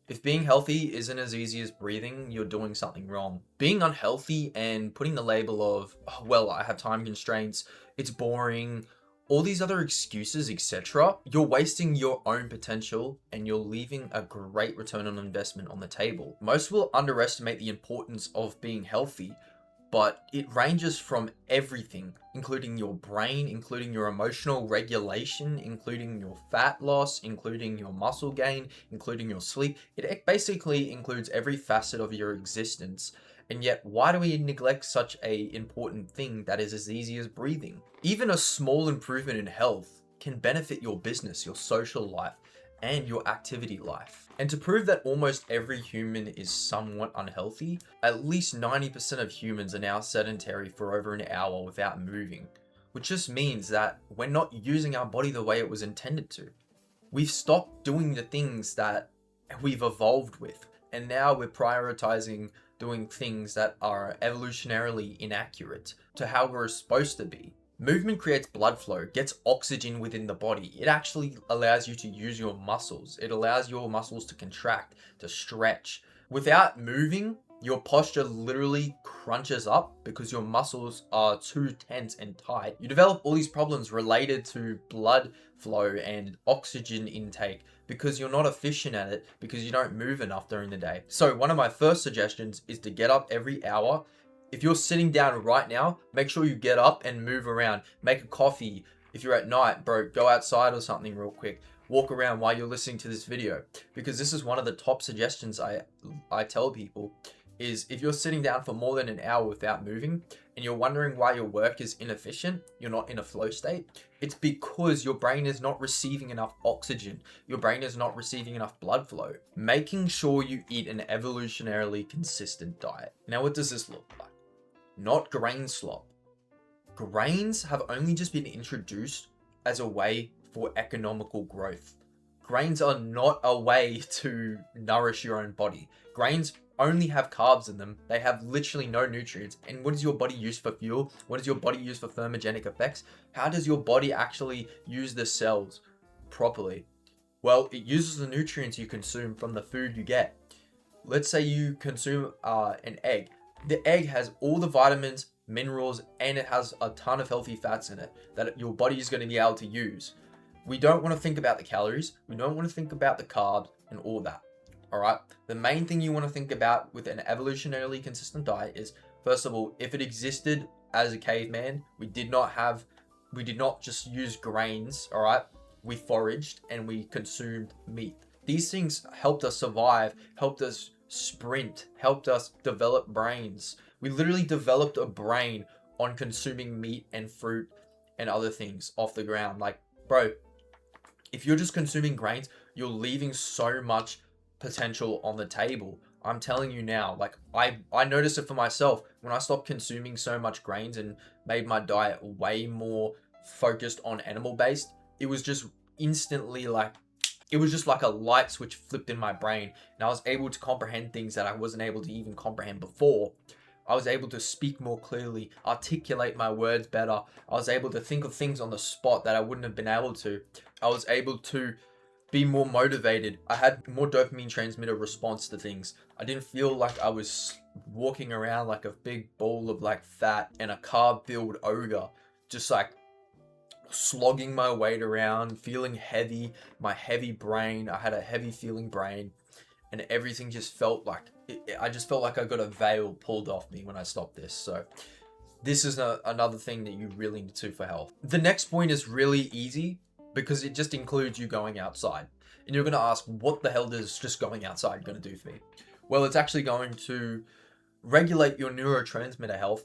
If being healthy isn't as easy as breathing, you're doing something wrong. Being unhealthy and putting the label of, oh, well, I have time constraints, it's boring, all these other excuses, etc., you're wasting your own potential and you're leaving a great return on investment on the table. Most will underestimate the importance of being healthy, but it ranges from everything, including your brain, including your emotional regulation, including your fat loss, including your muscle gain, including your sleep. It basically includes every facet of your existence. And yet, why do we neglect such a important thing that is as easy as breathing? Even a small improvement in health can benefit your business, your social life, and your activity life. And to prove that almost every human is somewhat unhealthy, at least 90% of humans are now sedentary for over an hour without moving, which just means that we're not using our body the way it was intended to. We've stopped doing the things that we've evolved with, and now we're prioritizing doing things that are evolutionarily inaccurate to how we're supposed to be. Movement creates blood flow, gets oxygen within the body. It actually allows you to use your muscles. It allows your muscles to contract, to stretch. Without moving, your posture literally crunches up because your muscles are too tense and tight. You develop all these problems related to blood flow and oxygen intake because you're not efficient at it because you don't move enough during the day. So one of my first suggestions is to get up every hour. If you're sitting down right now, make sure you get up and move around. Make a coffee. If you're at night, bro, go outside or something real quick. Walk around while you're listening to this video. Because this is one of the top suggestions I tell people is if you're sitting down for more than an hour without moving and you're wondering why your work is inefficient, you're not in a flow state, it's because your brain is not receiving enough oxygen. Your brain is not receiving enough blood flow. Making sure you eat an evolutionarily consistent diet. Now, what does this look like? Not grain slop. Grains have only just been introduced as a way for economical growth. Grains are not a way to nourish your own body. Grains only have carbs in them. They have literally no nutrients. And what does your body use for fuel? What does your body use for thermogenic effects? How does your body actually use the cells properly? Well, it uses the nutrients you consume from the food you get. Let's say you consume an egg. The egg has all the vitamins, minerals, and it has a ton of healthy fats in it that your body is going to be able to use. We don't want to think about the calories. We don't want to think about the carbs and all that. All right. The main thing you want to think about with an evolutionarily consistent diet is, first of all, if it existed as a caveman, we did not just use grains. All right. We foraged and we consumed meat. These things helped us survive, helped us sprint, helped us develop brains. We literally developed a brain on consuming meat and fruit and other things off the ground. Like, bro, if you're just consuming grains, you're leaving so much potential on the table. I'm telling you now, like I noticed it for myself when I stopped consuming so much grains and made my diet way more focused on animal based. It was just instantly like it was just like a light switch flipped in my brain, and I was able to comprehend things that I wasn't able to even comprehend before. I was able to speak more clearly, articulate my words better. I was able to think of things on the spot that I wouldn't have been able to. I was able to be more motivated. I had more dopamine transmitter response to things. I didn't feel like I was walking around like a big ball of like fat and a carb-filled ogre, just like slogging my weight around, feeling heavy, my heavy brain. I had a heavy feeling brain, and everything just felt like I just felt like I got a veil pulled off me when I stopped this. So this is another thing that you really need to for health. The next point is really easy because it just includes you going outside. And you're going to ask, what the hell is just going outside going to do for me? Well, it's actually going to regulate your neurotransmitter health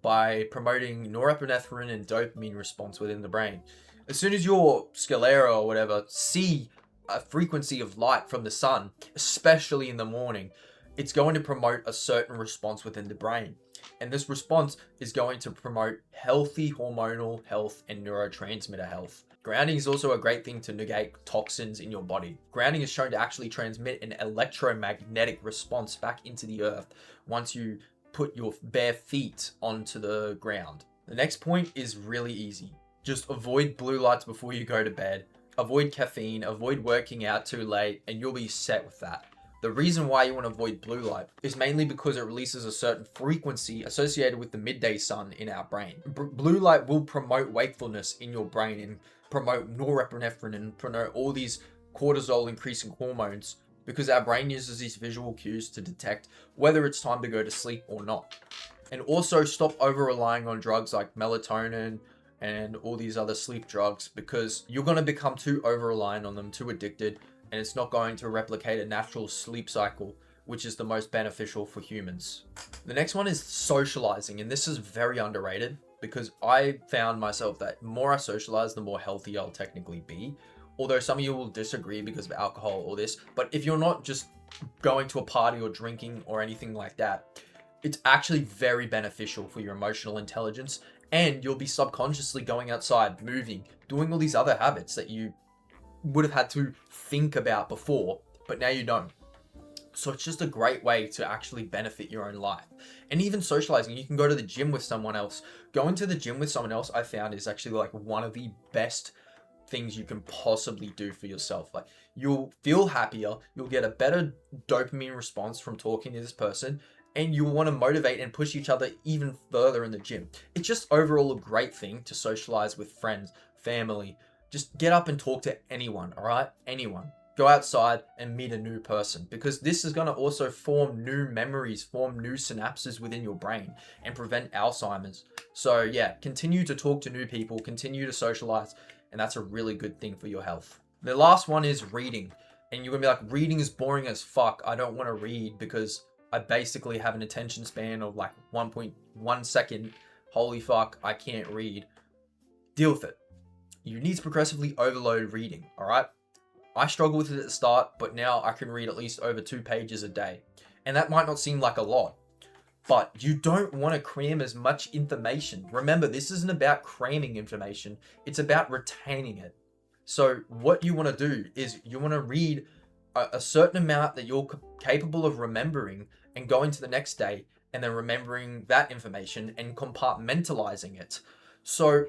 by promoting norepinephrine and dopamine response within the brain. As soon as your sclera or whatever see a frequency of light from the sun, especially in the morning, it's going to promote a certain response within the brain. And this response is going to promote healthy hormonal health and neurotransmitter health. Grounding is also a great thing to negate toxins in your body. Grounding is shown to actually transmit an electromagnetic response back into the earth once you put your bare feet onto the ground. The next point is really easy. Just avoid blue lights before you go to bed. Avoid caffeine, avoid working out too late, and you'll be set with that. The reason why you want to avoid blue light is mainly because it releases a certain frequency associated with the midday sun in our brain. Blue light will promote wakefulness in your brain and promote norepinephrine and promote all these cortisol increasing hormones, because our brain uses these visual cues to detect whether it's time to go to sleep or not. And also stop over relying on drugs like melatonin and all these other sleep drugs, because you're going to become too over reliant on them, too addicted, and it's not going to replicate a natural sleep cycle, which is the most beneficial for humans. The next one is socializing, and this is very underrated, because I found myself that the more I socialize, the more healthy I'll technically be. Although some of you will disagree because of alcohol or this, but if you're not just going to a party or drinking or anything like that, it's actually very beneficial for your emotional intelligence, and you'll be subconsciously going outside, moving, doing all these other habits that you would have had to think about before, but now you don't. So it's just a great way to actually benefit your own life. And even socializing, you can go to the gym with someone else. Going to the gym with someone else, I found, is actually like one of the best things you can possibly do for yourself. Like, you'll feel happier, you'll get a better dopamine response from talking to this person, and you'll want to motivate and push each other even further in the gym. It's just overall a great thing to socialize with friends, family. Just get up and talk to anyone, all right? Anyone. Go outside and meet a new person, because this is going to also form new memories, form new synapses within your brain, and prevent Alzheimer's. So yeah, continue to talk to new people, continue to socialize, and that's a really good thing for your health. The last one is reading. And you're going to be like, reading is boring as fuck. I don't want to read because I basically have an attention span of like 1.1 second. Holy fuck, I can't read. Deal with it. You need to progressively overload reading, all right? I struggled with it at the start, but now I can read at least over 2 pages a day. And that might not seem like a lot, but you don't want to cram as much information. Remember, this isn't about cramming information. It's about retaining it. So what you want to do is you want to read a certain amount that you're capable of remembering and going to the next day and then remembering that information and compartmentalizing it. So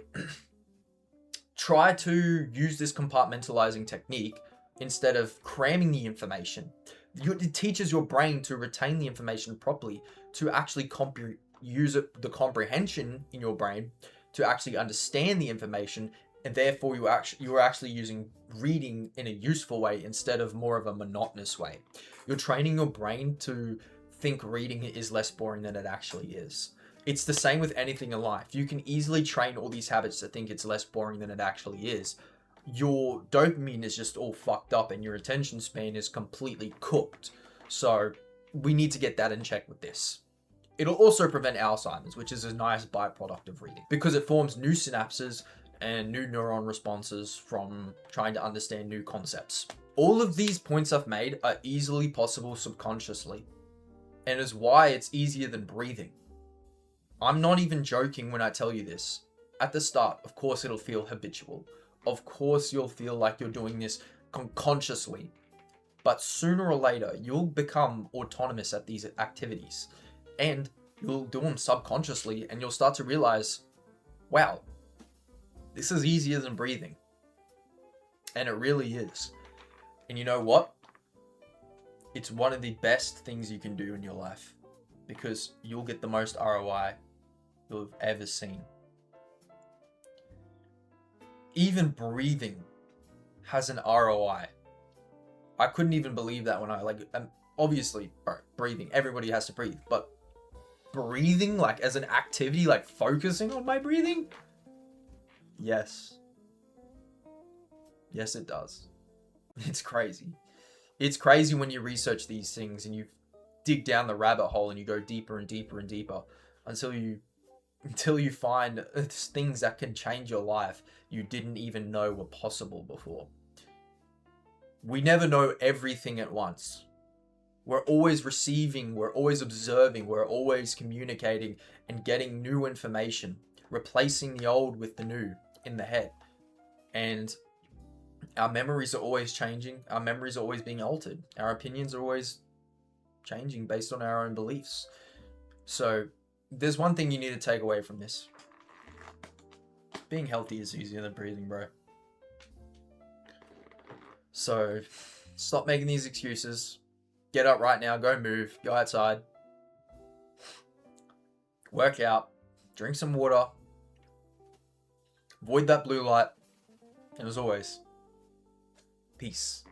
try to use this compartmentalizing technique instead of cramming the information. It teaches your brain to retain the information properly, to actually use the comprehension in your brain to actually understand the information, and therefore you're actually using reading in a useful way instead of more of a monotonous way. You're training your brain to think reading is less boring than it actually is. It's the same with anything in life. You can easily train all these habits to think it's less boring than it actually is. Your dopamine is just all fucked up and your attention span is completely cooked. So we need to get that in check with this. It'll also prevent Alzheimer's, which is a nice byproduct of reading, because it forms new synapses and new neuron responses from trying to understand new concepts. All of these points I've made are easily possible subconsciously, and is why it's easier than breathing. I'm not even joking when I tell you this. At the start, of course, it'll feel habitual. Of course, you'll feel like you're doing this consciously. But sooner or later, you'll become autonomous at these activities. And you'll do them subconsciously, and you'll start to realize, wow, this is easier than breathing. And it really is. And you know what? It's one of the best things you can do in your life, because you'll get the most ROI you'll have ever seen. Even breathing has an ROI. I couldn't even believe that when obviously, breathing, everybody has to breathe, but breathing like as an activity, like focusing on my breathing, yes, it does. It's crazy. It's crazy when you research these things and you dig down the rabbit hole and you go deeper and deeper and deeper until you find things that can change your life you didn't even know were possible before. We never know everything at once. We're always receiving, we're always observing, we're always communicating and getting new information, replacing the old with the new in the head. And our memories are always changing. Our memories are always being altered. Our opinions are always changing based on our own beliefs. So there's one thing you need to take away from this. Being healthy is easier than breathing, bro. So stop making these excuses. Get up right now, go move, go outside, work out, drink some water, avoid that blue light, and as always, peace.